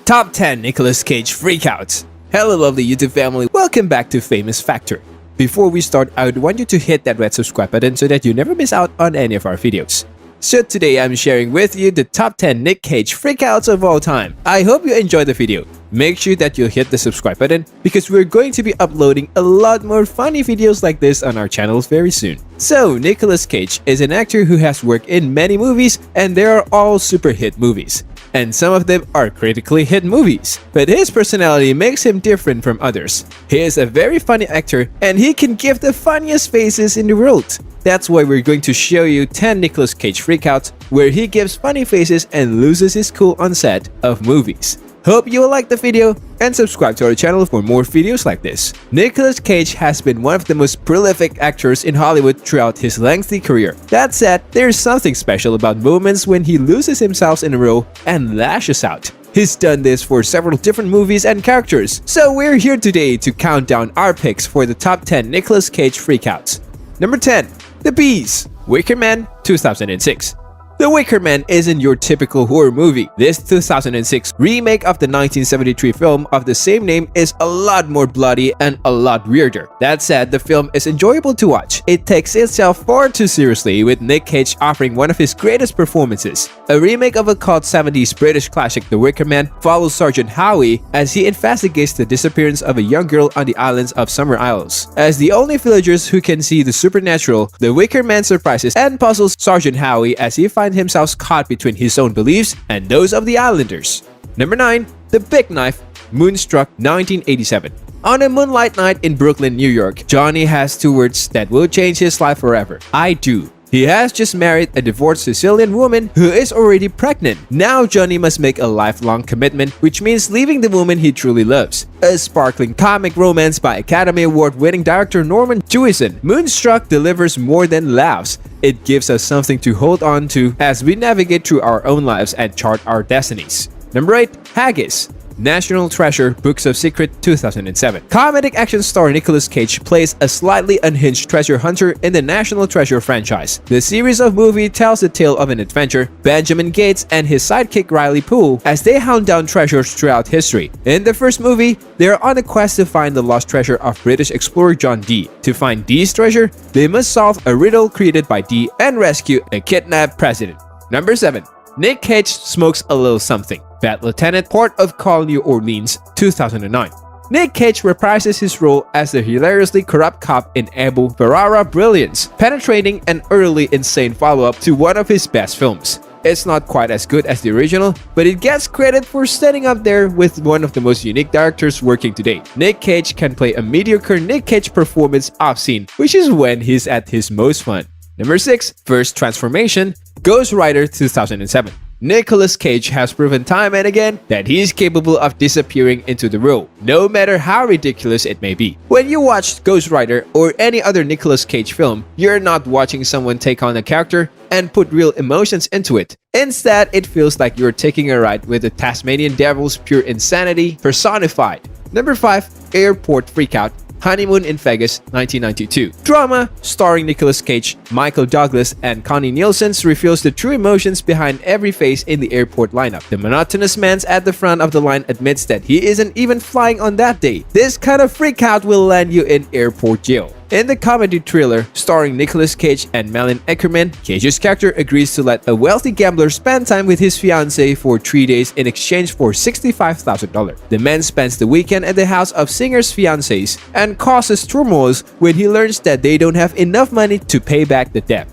Top 10 Nicolas Cage Freakouts. Hello lovely YouTube family, welcome back to Famous Factor. Before we start, I would want you to hit that red subscribe button so that you never miss out on any of our videos. So today I'm sharing with you the top 10 Nick Cage Freakouts of all time. I hope you enjoyed the video. Make sure that you hit the subscribe button because we're going to be uploading a lot more funny videos like this on our channel very soon. So Nicolas Cage is an actor who has worked in many movies and they are all super hit movies. And some of them are critically hit movies. But his personality makes him different from others. He is a very funny actor and he can give the funniest faces in the world. That's why we're going to show you 10 Nicolas Cage freakouts where he gives funny faces and loses his cool on set of movies. Hope you will like the video and subscribe to our channel for more videos like this. Nicolas Cage has been one of the most prolific actors in Hollywood throughout his lengthy career. That said, there's something special about moments when he loses himself in a role and lashes out. He's done this for several different movies and characters, so we're here today to count down our picks for the top 10 Nicolas Cage freakouts. Number 10. The Bees, Wicker Man, 2006. The Wicker Man isn't your typical horror movie. This 2006 remake of the 1973 film of the same name is a lot more bloody and a lot weirder. That said, the film is enjoyable to watch. It takes itself far too seriously, with Nick Cage offering one of his greatest performances. A remake of a cult 70s British classic, The Wicker Man, follows Sergeant Howie as he investigates the disappearance of a young girl on the islands of Summer Isles. As the only villagers who can see the supernatural, The Wicker Man surprises and puzzles Sergeant Howie as he finds himself caught between his own beliefs and those of the islanders. Number 9. The Big Knife, Moonstruck, 1987. On a moonlight night in Brooklyn, New York, Johnny has two words that will change his life forever. I do. He has just married a divorced Sicilian woman who is already pregnant. Now Johnny must make a lifelong commitment, which means leaving the woman he truly loves. A sparkling comic romance by Academy Award-winning director Norman Jewison, Moonstruck delivers more than laughs. It gives us something to hold on to as we navigate through our own lives and chart our destinies. Number 8. Haggis, National Treasure, Books of Secret, 2007. Comedic action star Nicolas Cage plays a slightly unhinged treasure hunter in the National Treasure franchise. The series of movies tells the tale of an adventurer, Benjamin Gates, and his sidekick Riley Poole as they hunt down treasures throughout history. In the first movie, they are on a quest to find the lost treasure of British explorer John Dee. To find Dee's treasure, they must solve a riddle created by Dee and rescue a kidnapped president. Number 7. Nick Cage Smokes a Little Something, Bad Lieutenant, Port of Call, New Orleans, 2009. Nick Cage reprises his role as the hilariously corrupt cop in Abu Ferrara Brilliance, penetrating an early insane follow-up to one of his best films. It's not quite as good as the original, but it gets credit for standing up there with one of the most unique directors working today. Nick Cage can play a mediocre Nick Cage performance off-scene, which is when he's at his most fun. Number 6. First Transformation, Ghost Rider, 2007. Nicolas Cage has proven time and again that he is capable of disappearing into the role, no matter how ridiculous it may be. When you watch Ghost Rider or any other Nicolas Cage film, you're not watching someone take on a character and put real emotions into it. Instead, it feels like you're taking a ride with the Tasmanian Devil's pure insanity personified. Number 5. Airport Freakout, Honeymoon in Vegas, 1992. Drama starring Nicolas Cage, Michael Douglas, and Connie Nielsen reveals the true emotions behind every face in the airport lineup. The monotonous man at the front of the line admits that he isn't even flying on that day. This kind of freakout will land you in airport jail. In the comedy thriller starring Nicolas Cage and Malin Eckermann, Cage's character agrees to let a wealthy gambler spend time with his fiancée for 3 days in exchange for $65,000. The man spends the weekend at the house of singer's fiancées and causes turmoil when he learns that they don't have enough money to pay back the debt.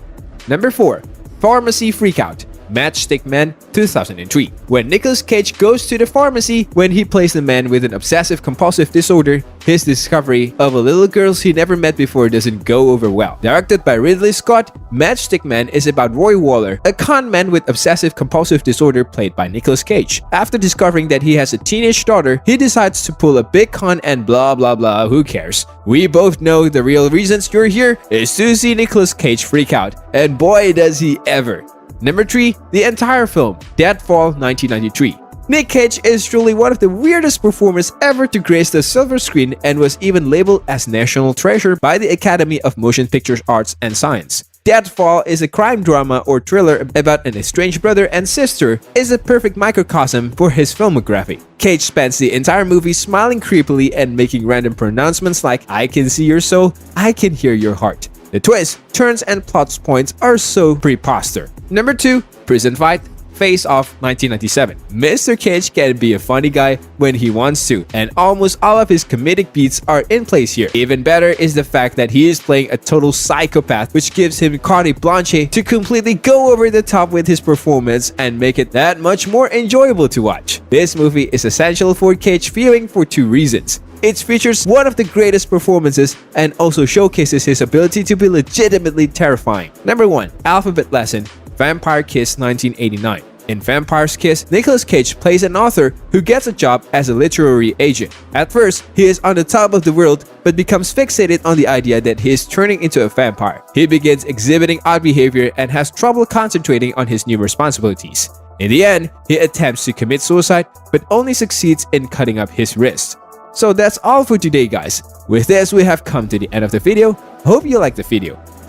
Number 4. Pharmacy Freakout, Matchstick Man, 2003. When Nicolas Cage goes to the pharmacy when he plays a man with an obsessive-compulsive disorder, his discovery of a little girl he never met before doesn't go over well. Directed by Ridley Scott, Matchstick Man is about Roy Waller, a con man with obsessive-compulsive disorder played by Nicolas Cage. After discovering that he has a teenage daughter, he decides to pull a big con and blah blah blah, who cares? We both know the real reasons you're here is to see Nicolas Cage freak out, and boy does he ever. Number 3. The entire film, Deadfall, 1993. Nick Cage is truly one of the weirdest performers ever to grace the silver screen and was even labeled as National Treasure by the Academy of Motion Picture Arts and Science. Deadfall is a crime drama or thriller about an estranged brother and sister, is a perfect microcosm for his filmography. Cage spends the entire movie smiling creepily and making random pronouncements like "I can see your soul, I can hear your heart." The twists, turns, and plot points are so preposterous. Number 2, Prison Fight. Face Off 1997. Mr. Cage can be a funny guy when he wants to, and almost all of his comedic beats are in place here. Even better is the fact that he is playing a total psychopath, which gives him carte blanche to completely go over the top with his performance and make it that much more enjoyable to watch. This movie is essential for Cage viewing for 2 reasons. It features one of the greatest performances and also showcases his ability to be legitimately terrifying. Number 1, Alphabet Lesson, Vampire Kiss 1989. In Vampire's Kiss, Nicolas Cage plays an author who gets a job as a literary agent. At first, he is on the top of the world but becomes fixated on the idea that he is turning into a vampire. He begins exhibiting odd behavior and has trouble concentrating on his new responsibilities. In the end, he attempts to commit suicide but only succeeds in cutting up his wrist. So that's all for today, guys. With this, we have come to the end of the video. Hope you liked the video.